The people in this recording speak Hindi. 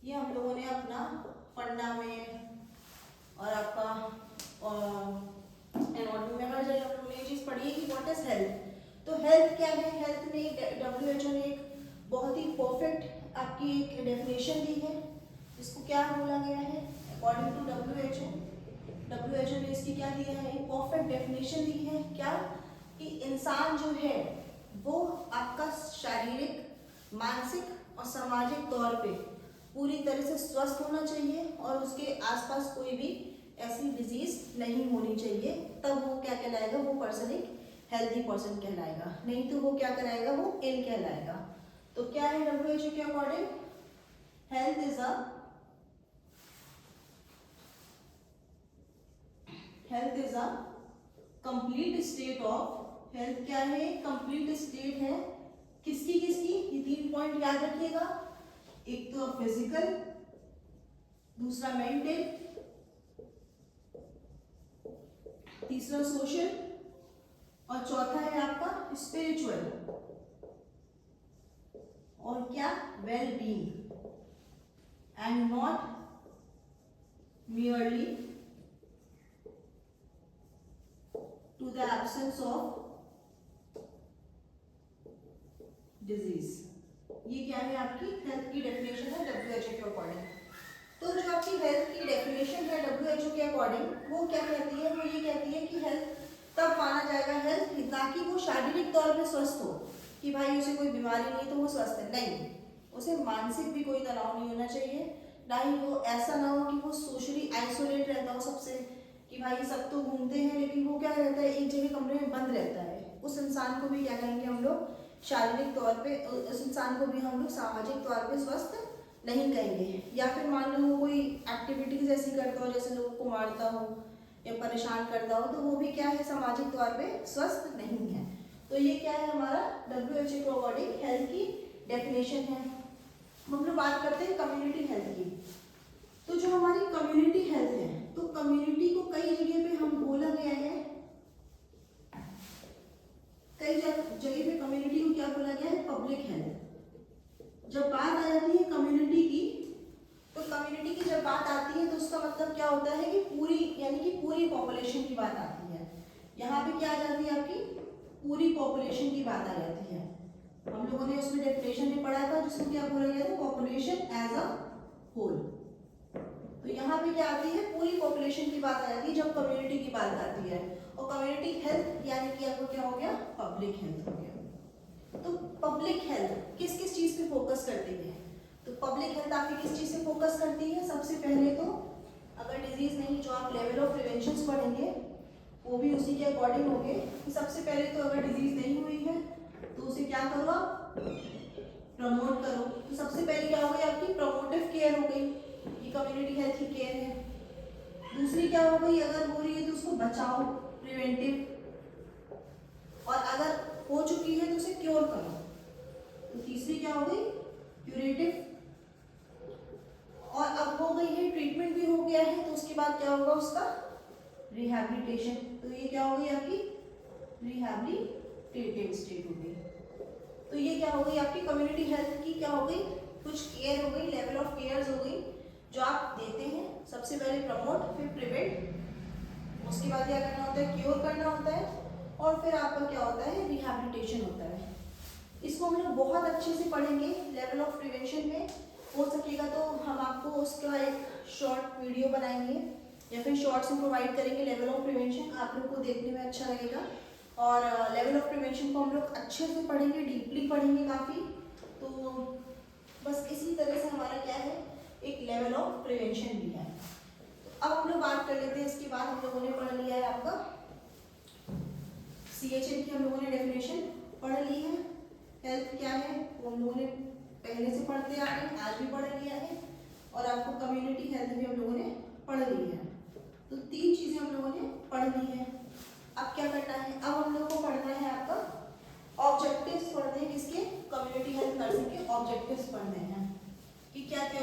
ये हम लोगों ने अपना फंडा में और आपका एनाटॉमी में हर जगह हम लोगों ने ये चीज़ पढ़ी है कि व्हाट इज हेल्थ। तो हेल्थ क्या है? हेल्थ में WHO ने एक बहुत ही परफेक्ट आपकी एक डेफिनेशन दी है, इसको क्या बोला गया है? अकॉर्डिंग टू WHO ने इसकी क्या दिया है? एक परफेक्ट डेफिनेशन दी है। क्या? कि इंसान जो है वो आपका शारीरिक, मानसिक और सामाजिक तौर पे पूरी तरह से स्वस्थ होना चाहिए और उसके आसपास कोई भी ऐसी डिजीज नहीं होनी चाहिए, तब वो क्या कहलाएगा? वो पर्सन एक हेल्दी पर्सन कहलाएगा, नहीं तो वो क्या कराएगा? वो इल कहलाएगा। तो क्या है WHO के according? Health is a complete state of, health क्या है? कंप्लीट स्टेट है किसकी? ये 3 पॉइंट याद रखिएगा। एक तो फिजिकल, दूसरा मेंटल, तीसरा सोशल और चौथा है आपका स्पिरिचुअल और क्या? Well being and not merely to the absence of disease। ये क्या है? आपकी हेल्थ की डेफिनेशन है WHO के अकॉर्डिंग। तो जो आपकी हेल्थ की डेफिनेशन है WHO के अकॉर्डिंग, वो क्या कहती है? वो ये कहती है कि हेल्थ तब माना जाएगा हेल्थ ना कि वो शारीरिक तौर पे स्वस्थ हो कि भाई उसे कोई बीमारी नहीं तो वो स्वस्थ है, नहीं, उसे मानसिक भी कोई तनाव नहीं होना चाहिए, ना ही वो ऐसा ना हो कि वो सोशली आइसोलेट रहता हो सबसे, कि भाई सब तो घूमते हैं लेकिन वो क्या रहता है? एक जगह कमरे में बंद रहता है। उस इंसान को भी क्या कहेंगे हम लोग? शारीरिक तौर पे उस इंसान को भी हम लोग सामाजिक तौर पे स्वस्थ नहीं कहेंगे। या फिर मान लो वो कोई एक्टिविटीज ऐसी करता हो जैसे लोगों को मारता हो या परेशान करता हो, तो वो भी क्या है? सामाजिक तौर पे स्वस्थ नहीं है। तो ये क्या है? हमारा WHO के अकॉर्डिंग हेल्थ की डेफिनेशन है। हम लोग बात करते हैं कम्युनिटी हेल्थ की। तो जो हमारी कम्युनिटी हेल्थ है, तो कम्युनिटी को कई जगह पे हम बोला गया है, कई जगह पे कम्युनिटी को क्या बोला गया है? Public health. जब बात आ जाती है कम्युनिटी की, तो कम्युनिटी की जब बात आती है तो उसका मतलब क्या होता है कि पूरी, यानी कि पूरी पॉपुलेशन की बात आती है। यहाँ पे क्या आ जाती है? आपकी पूरी पॉपुलेशन की बात आ जाती है। हम लोगों ने उसमें डेफिनेशन में पढ़ा था जिसको क्या बोला गया था? Population as a whole. तो यहाँ पे क्या आती है? पूरी पॉपुलेशन की बात आ जाती है जब कम्युनिटी की बात आती है। और कम्युनिटी हेल्थ यानी कि आपको क्या हो गया? पब्लिक हेल्थ हो गया। तो पब्लिक हेल्थ किस किस चीज पे फोकस करती है? तो पब्लिक हेल्थ आपकी किस चीज से फोकस करती है? सबसे पहले तो अगर डिजीज नहीं, जो आप लेवल ऑफ प्रिवेंशन पढ़ेंगे वो भी उसी के अकॉर्डिंग होंगे कि सबसे पहले तो अगर डिजीज नहीं हुई है तो उसे क्या करो? आप प्रमोट करो। तो सबसे पहले क्या हो गई? आपकी प्रमोटिव केयर हो गई, ये कम्युनिटी हेल्थ की केयर है। दूसरी क्या हो गई? अगर हो रही है तो उसको बचाओ, प्रिवेंटिव, और अगर हो चुकी है तो उसे क्योर करो। तो तीसरी क्या हो गई? क्यूरेटिव। और अब हो गई है ट्रीटमेंट भी हो गया है, तो उसके बाद क्या होगा? उसका रिहैबिलिटेशन। तो ये क्या हो गई? आपकी रिहैबिलिटेटिव स्टेट हो गई। तो ये क्या हो गई? आपकी कम्युनिटी हेल्थ की क्या हो गई? कुछ केयर हो गई, लेवल ऑफ केयर्स हो गई जो आप देते हैं। सबसे पहले प्रमोट, फिर प्रिवेंट, उसके बाद क्या करना होता है? क्योर करना होता है, और फिर आपका क्या होता है? रिहैबिलिटेशन होता है। इसको हम लोग बहुत अच्छे से पढ़ेंगे लेवल ऑफ प्रिवेंशन में। हो सकेगा तो हम आपको उसका एक शॉर्ट वीडियो बनाएंगे या फिर शॉर्ट्स में प्रोवाइड करेंगे लेवल ऑफ प्रिवेंशन, आप लोग को देखने में अच्छा लगेगा। और लेवल ऑफ प्रिवेंशन को हम लोग अच्छे से पढ़ेंगे, डीपली पढ़ेंगे काफ़ी। तो बस इसी तरह से हमारा क्या है? एक लेवल ऑफ प्रिवेंशन भी है। अब हम लोग बात कर लेते हैं, इसके बाद हम लोगों ने पढ़ लिया है आपका CHM की, हम लोगों ने डेफिनेशन पढ़ ली है। हेल्थ क्या है वो हम लोगों ने पहले से पढ़ते आ रहे हैं, आज भी पढ़ लिया है। और आपको कम्युनिटी हेल्थ भी हम लोगों ने पढ़ ली है। तो 3 चीजें हम लोगों ने पढ़ ली है। अब क्या करना है? अब हम लोग को पढ़ना है आपका ऑब्जेक्टिव्स पढ़ने हैं। किसके? कम्युनिटी हेल्थ नर्सिंग के ऑब्जेक्टिव्स पढ़ने हैं कि क्या क्या